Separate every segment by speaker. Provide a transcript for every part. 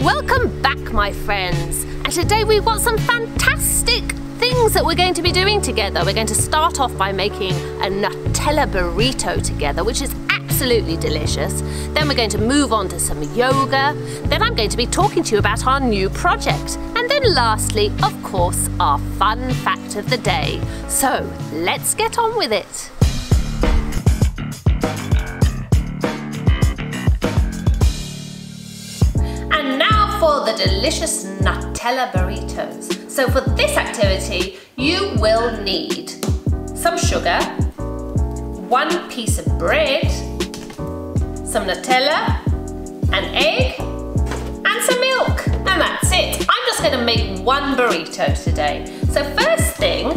Speaker 1: Welcome back, my friends. And today we've got some fantastic things that we're going to be doing together. We're going to start off by making a Nutella Burrito together, which is absolutely delicious. Then we're going to move on to some yoga. Then I'm going to be talking to you about our new project. And then lastly, of course, our fun fact of the day. So let's get on with it. And now for the delicious Nutella Burritos. So for this activity, you will need some sugar, 1 piece of bread, some Nutella, an egg, and some milk. And that's it. I'm just going to make one burrito today. So first thing,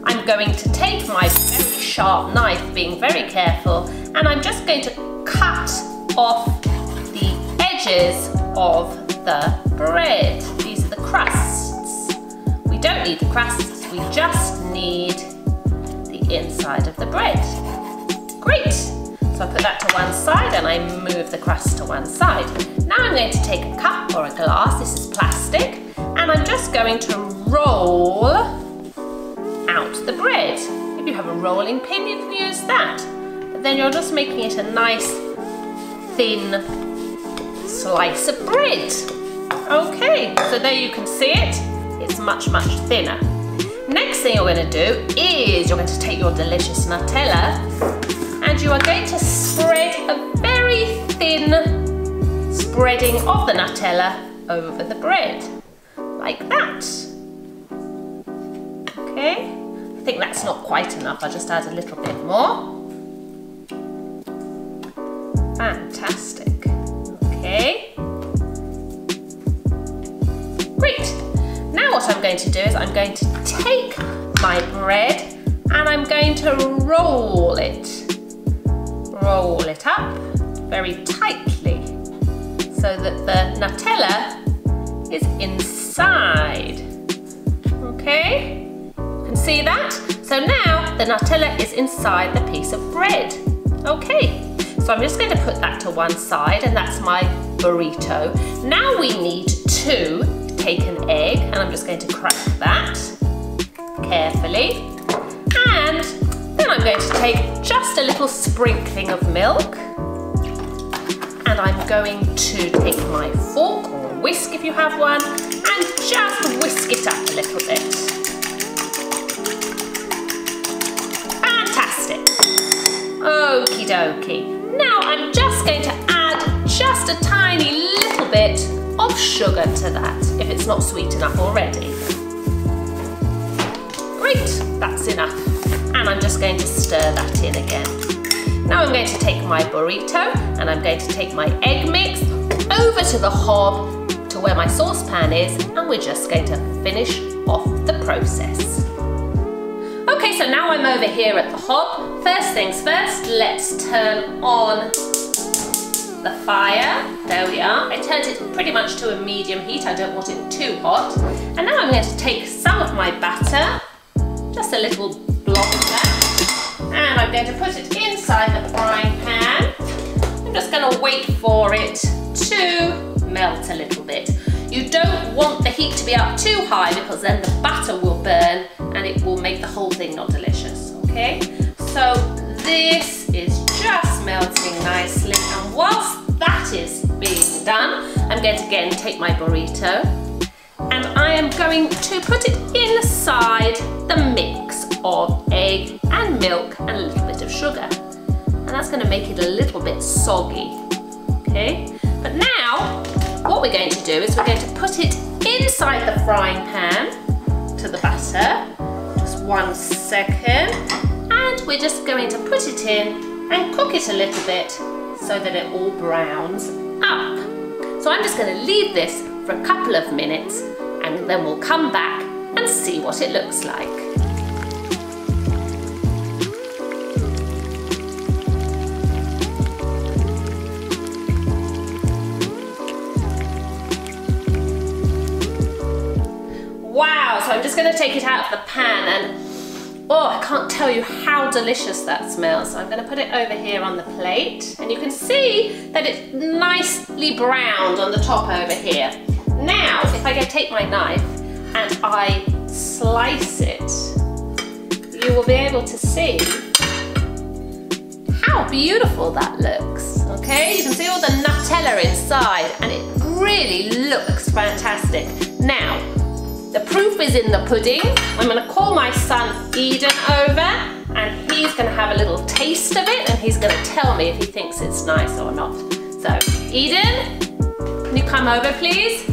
Speaker 1: I'm going to take my very sharp knife, being very careful, and I'm just going to cut off the edges of the bread. These are the crusts. We don't need the crusts, we just need the inside of the bread. Great! So I put that to one side and I move the crust to one side. Now I'm going to take a cup or a glass, this is plastic, and I'm just going to roll out the bread. If you have a rolling pin, you can use that. But then you're just making it a nice thin slice of bread. Okay, so there you can see it. It's much, much thinner. Next thing you're going to do is you're going to take your delicious Nutella and you are going to spread a very thin spreading of the Nutella over the bread, like that. Okay, I think that's not quite enough. I'll just add a little bit more. Fantastic. Okay. Great. Now what I'm going to do is I'm going to take my bread and I'm going to roll it. Roll it up very tightly so that the Nutella is inside. Okay? You can see that? So now the Nutella is inside the piece of bread. Okay. So I'm just going to put that to one side and that's my burrito. Now we need to take an egg and I'm just going to crack that carefully. And then I'm going to take just a little sprinkling of milk and I'm going to take my fork or whisk if you have one and just whisk it up a little bit. Fantastic. Okie dokie. Now I'm just going to add just a tiny little bit of sugar to that, if it's not sweet enough already. Great, that's enough. And I'm just going to stir that in again. Now I'm going to take my burrito and I'm going to take my egg mix over to the hob to where my saucepan is and we're just going to finish off the process. Okay, so now I'm over here at the hob. First things first, let's turn on the fire. There we are. I turned it pretty much to a medium heat. I don't want it too hot. And now I'm going to take some of my batter, just a little blob of that, and I'm going to put it inside the frying pan. I'm just going to wait for it to melt a little bit. You don't want the heat to be up too high because then the batter will burn and it will make the whole thing not delicious, okay? So this is just melting nicely, and whilst that is being done, I'm going to again take my burrito and I am going to put it inside the mix of egg and milk and a little bit of sugar. And that's going to make it a little bit soggy, okay? But now, what we're going to do is we're going to put it inside the frying pan to the batter. Just 1 second. And we're just going to put it in and cook it a little bit so that it all browns up. So I'm just going to leave this for a couple of minutes and then we'll come back and see what it looks like. Wow, so I'm just going to take it out of the pan and Oh, I can't tell you how delicious that smells. So I'm going to put it over here on the plate, and you can see that it's nicely browned on the top over here. Now, if I take my knife and I slice it, you will be able to see how beautiful that looks. Okay, you can see all the Nutella inside, and it really looks fantastic. Now, the proof is in the pudding. I'm going to call my son Eden over, and he's going to have a little taste of it, and he's going to tell me if he thinks it's nice or not. So, Eden, can you come over, please?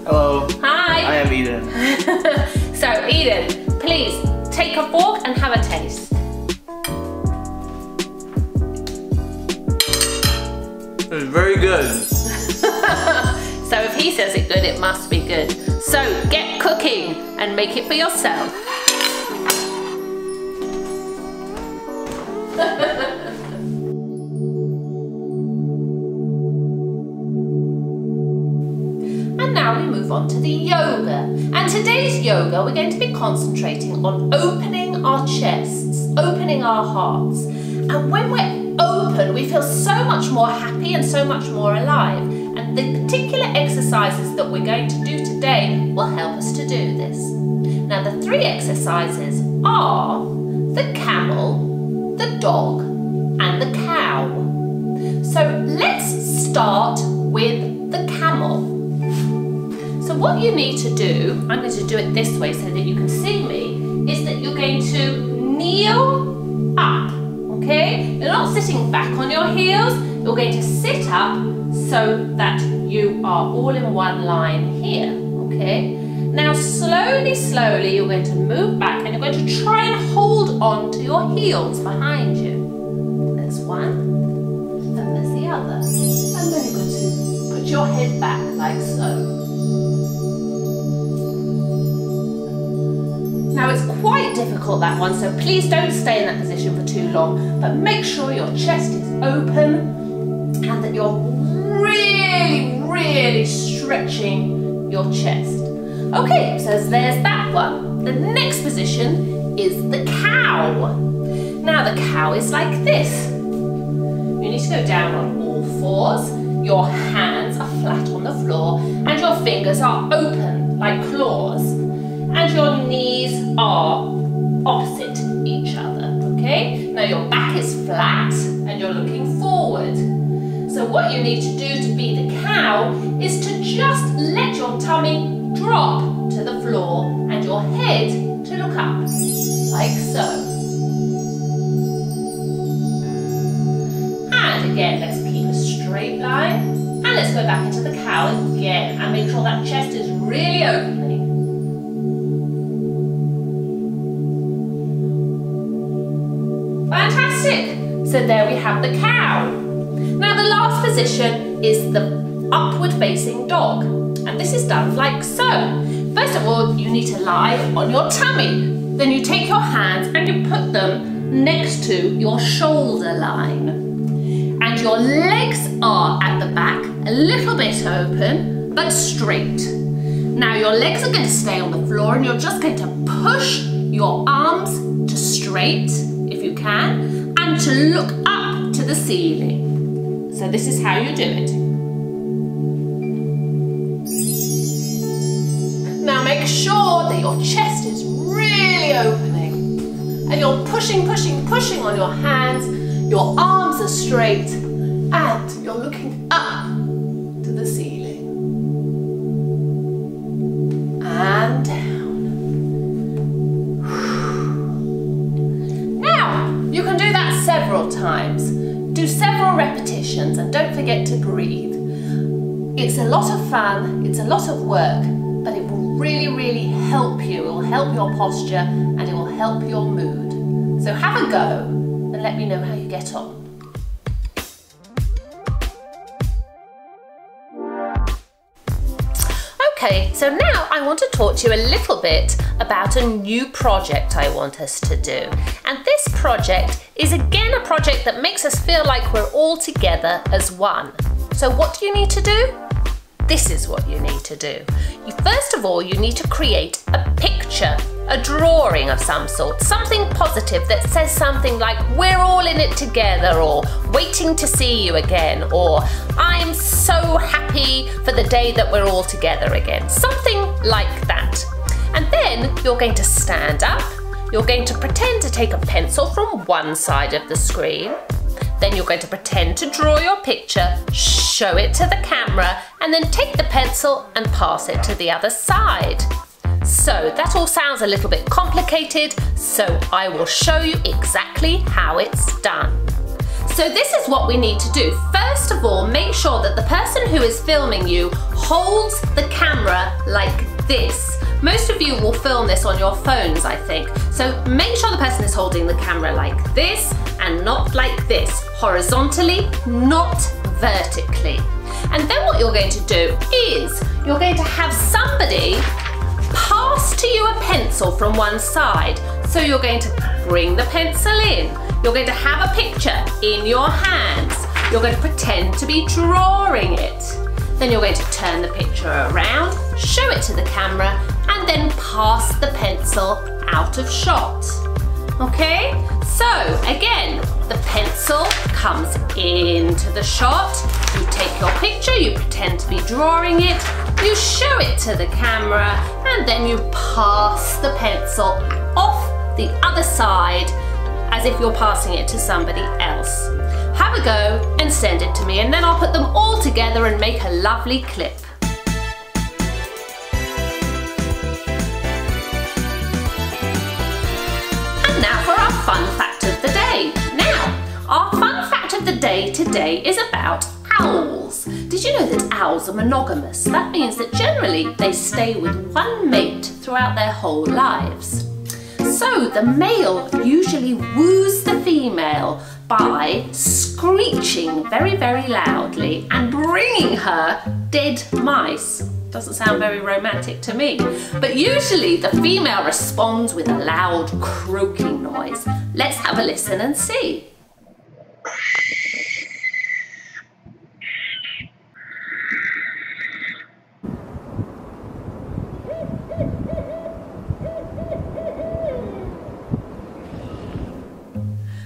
Speaker 2: Hello.
Speaker 1: Hi.
Speaker 2: I am Eden.
Speaker 1: So, Eden, please take a fork and have a taste.
Speaker 2: It's very good.
Speaker 1: So if he says it's good, it must be good. So get cooking and make it for yourself. And now we move on to the yoga. And today's yoga, we're going to be concentrating on opening our chests, opening our hearts. And when we're open, we feel so much more happy and so much more alive. And the particular exercises that we're going to do today will help us to do this. Now, the 3 exercises are the camel, the dog, and the cow. So let's start with the camel. So what you need to do, I'm going to do it this way so that you can see me, is that you're going to kneel up. Okay, you're not sitting back on your heels, you're going to sit up so that you are all in one line here, okay? Now slowly, you're going to move back, and you're going to try and hold on to your heels behind you. There's one, and there's the other. And then you're going to put your head back like so. Now it's quite difficult, that one, so please don't stay in that position for too long, but make sure your chest is open and that you're really stretching your chest. Okay, so there's that one. The next position is the cow. Now the cow is like this. You need to go down on all fours, your hands are flat on the floor, and your fingers are open like claws. And your knees are opposite each other, okay? Now your back is flat and you're looking forward. So what you need to do to be the cow is to just let your tummy drop to the floor and your head to look up, like so. And again, let's keep a straight line. And let's go back into the cow again and make sure that chest is really opening. Fantastic! So there we have the cow. Now the last position is the upward facing dog. And this is done like so. First of all, you need to lie on your tummy. Then you take your hands and you put them next to your shoulder line. And your legs are at the back, a little bit open, but straight. Now your legs are going to stay on the floor and you're just going to push your arms to straight, if you can, and to look up to the ceiling. So this is how you do it. Now make sure that your chest is really opening and you're pushing on your hands, your arms are straight and you're looking up to the ceiling. And down. Now, you can do that several times. Do several repetitions and don't forget to breathe. It's a lot of fun, it's a lot of work, but it will really help you. It will help your posture and it will help your mood. So have a go and let me know how you get on. Okay, so now I want to talk to you a little bit about a new project I want us to do. And this project is again a project that makes us feel like we're all together as one. So what do you need to do? this is what you need to do. First of all, you need to create a picture, a drawing of some sort, something positive that says something like, we're all in it together, or waiting to see you again, or I'm so happy for the day that we're all together again. Something like that. And then you're going to stand up, you're going to pretend to take a pencil from one side of the screen, then you're going to pretend to draw your picture, show it to the camera, and then take the pencil and pass it to the other side. So that all sounds a little bit complicated, so I will show you exactly how it's done. So this is what we need to do. First of all, make sure that the person who is filming you holds the camera like this. Most of you will film this on your phones, I think. So make sure the person is holding the camera like this and not like this. Horizontally, not vertically. And then what you're going to do is you're going to have somebody pass to you a pencil from one side. So you're going to bring the pencil in. You're going to have a picture in your hands. You're going to pretend to be drawing it. Then you're going to turn the picture around, show it to the camera, and then pass the pencil out of shot. Okay? So again, the pencil comes into the shot. You take your picture, you pretend to be drawing it, you show it to the camera, and then you pass the pencil off the other side as if you're passing it to somebody else. Have a go and send it to me, and then I'll put them all together and make a lovely clip. And now for our fun fact of the day. Now, our fun fact of the day today is about owls. Did you know that owls are monogamous? That means that generally they stay with one mate throughout their whole lives. So the male usually woos the female by screeching very, very loudly and bringing her dead mice. Doesn't sound very romantic to me. But usually the female responds with a loud croaking noise. Let's have a listen and see.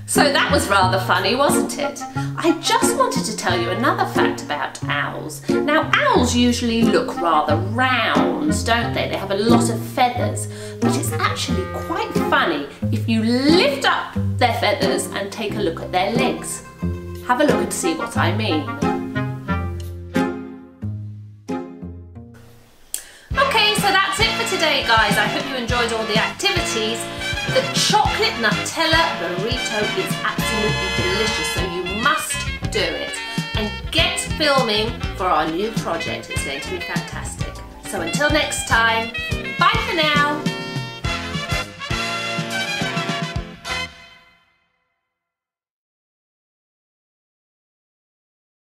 Speaker 1: So that was rather funny, wasn't it? I just wanted to tell you another fact about owls. Now, owls usually look rather round, don't they? They have a lot of feathers, but it's actually quite funny if you lift up their feathers and take a look at their legs. Have a look and see what I mean. Okay, so that's it for today, guys. I hope you enjoyed all the activities. The chocolate Nutella Burrito is absolutely delicious, so you must do it. And get filming for our new project. It's going to be fantastic. So until next time, bye for now.